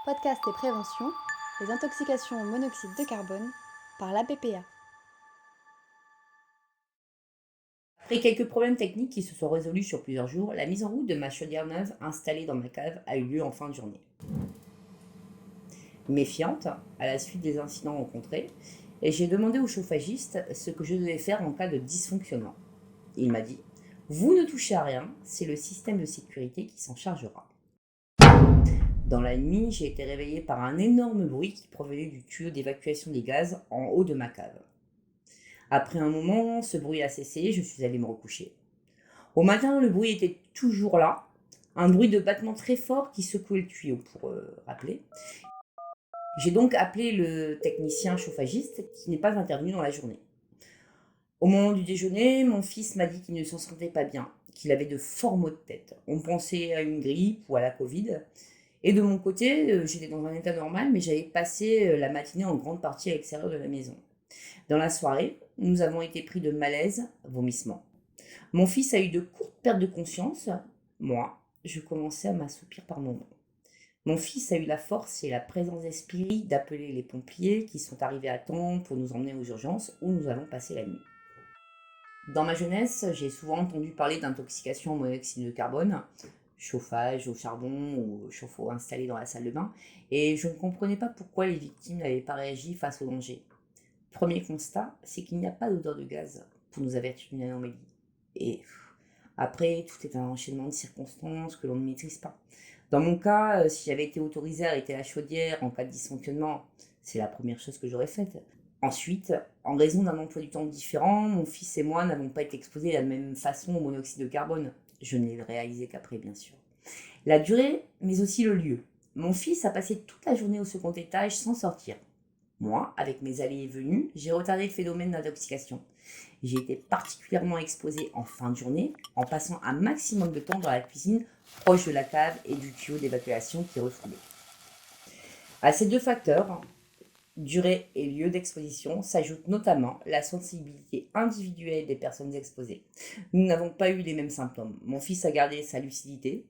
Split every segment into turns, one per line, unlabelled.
Podcast et prévention, les intoxications au monoxyde de carbone par l'APPA.
Après quelques problèmes techniques qui se sont résolus sur plusieurs jours, la mise en route de ma chaudière neuve installée dans ma cave a eu lieu en fin de journée. Méfiante, à la suite des incidents rencontrés, et j'ai demandé au chauffagiste ce que je devais faire en cas de dysfonctionnement. Il m'a dit « Vous ne touchez à rien, c'est le système de sécurité qui s'en chargera ». Dans la nuit, j'ai été réveillée par un énorme bruit qui provenait du tuyau d'évacuation des gaz en haut de ma cave. Après un moment, ce bruit a cessé, je suis allée me recoucher. Au matin, le bruit était toujours là, un bruit de battement très fort qui secouait le tuyau, pour rappeler. J'ai donc appelé le technicien chauffagiste qui n'est pas intervenu dans la journée. Au moment du déjeuner, mon fils m'a dit qu'il ne s'en sentait pas bien, qu'il avait de forts maux de tête. On pensait à une grippe ou à la Covid. Et de mon côté, j'étais dans un état normal, mais j'avais passé la matinée en grande partie à l'extérieur de la maison. Dans la soirée, nous avons été pris de malaise, vomissements. Mon fils a eu de courtes pertes de conscience. Moi, je commençais à m'assoupir par moments. Mon fils a eu la force et la présence d'esprit d'appeler les pompiers qui sont arrivés à temps pour nous emmener aux urgences où nous avons passé la nuit. Dans ma jeunesse, j'ai souvent entendu parler d'intoxication au monoxyde de carbone, chauffage au charbon ou chauffe-eau installé dans la salle de bain, et je ne comprenais pas pourquoi les victimes n'avaient pas réagi face au danger. Premier constat, c'est qu'il n'y a pas d'odeur de gaz pour nous avertir d'une anomalie. Et après, tout est un enchaînement de circonstances que l'on ne maîtrise pas. Dans mon cas, si j'avais été autorisée à arrêter la chaudière en cas de dysfonctionnement, c'est la première chose que j'aurais faite. Ensuite, en raison d'un emploi du temps différent, mon fils et moi n'avons pas été exposés de la même façon au monoxyde de carbone. Je ne l'ai réalisé qu'après, bien sûr. La durée, mais aussi le lieu. Mon fils a passé toute la journée au second étage sans sortir. Moi, avec mes allées et venues, j'ai retardé le phénomène d'intoxication. J'ai été particulièrement exposée en fin de journée, en passant un maximum de temps dans la cuisine, proche de la cave et du tuyau d'évacuation qui refoulait. À ces deux facteurs, durée et lieu d'exposition, s'ajoute notamment la sensibilité individuelle des personnes exposées. Nous n'avons pas eu les mêmes symptômes. Mon fils a gardé sa lucidité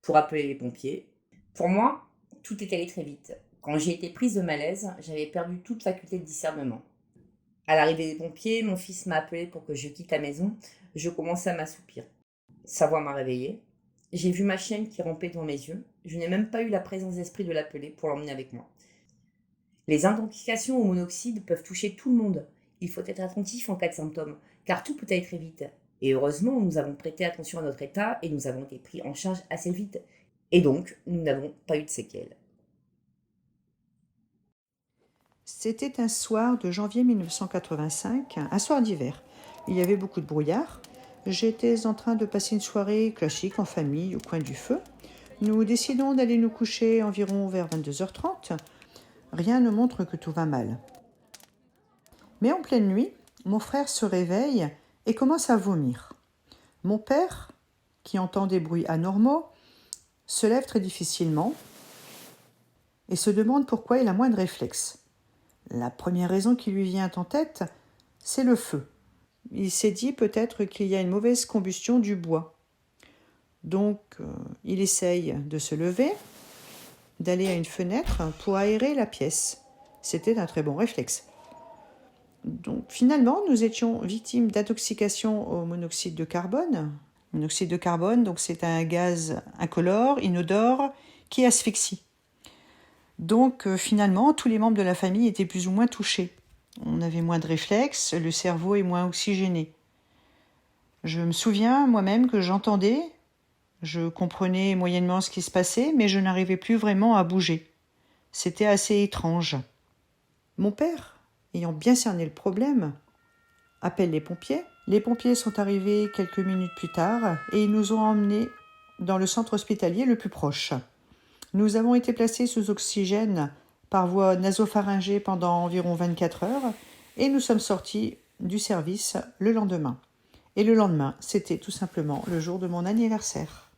pour appeler les pompiers. Pour moi, tout est allé très vite. Quand j'ai été prise de malaise, j'avais perdu toute faculté de discernement. À l'arrivée des pompiers, mon fils m'a appelé pour que je quitte la maison. Je commençais à m'assoupir. Sa voix m'a réveillée. J'ai vu ma chienne qui rampait devant mes yeux. Je n'ai même pas eu la présence d'esprit de l'appeler pour l'emmener avec moi. Les intoxications au monoxyde peuvent toucher tout le monde. Il faut être attentif en cas de symptômes, car tout peut aller très vite. Et heureusement, nous avons prêté attention à notre état et nous avons été pris en charge assez vite. Et donc, nous n'avons pas eu de séquelles.
C'était un soir de janvier 1985, un soir d'hiver. Il y avait beaucoup de brouillard. J'étais en train de passer une soirée classique en famille au coin du feu. Nous décidons d'aller nous coucher environ vers 22h30. Rien ne montre que tout va mal. Mais en pleine nuit, mon frère se réveille et commence à vomir. Mon père, qui entend des bruits anormaux, se lève très difficilement et se demande pourquoi il a moins de réflexes. La première raison qui lui vient en tête, c'est le feu. Il s'est dit peut-être qu'il y a une mauvaise combustion du bois. Donc, il essaye de se lever, d'aller à une fenêtre pour aérer la pièce. C'était un très bon réflexe. Donc, finalement, nous étions victimes d'intoxication au monoxyde de carbone. Le monoxyde de carbone, donc c'est un gaz incolore, inodore, qui asphyxie. Donc, finalement, tous les membres de la famille étaient plus ou moins touchés. On avait moins de réflexes, le cerveau est moins oxygéné. Je me souviens moi-même que j'entendais, je comprenais moyennement ce qui se passait, mais je n'arrivais plus vraiment à bouger. C'était assez étrange. Mon père, ayant bien cerné le problème, appelle les pompiers. Les pompiers sont arrivés quelques minutes plus tard et ils nous ont emmenés dans le centre hospitalier le plus proche. Nous avons été placés sous oxygène par voie nasopharyngée pendant environ 24 heures et nous sommes sortis du service le lendemain. Et le lendemain, c'était tout simplement le jour de mon anniversaire.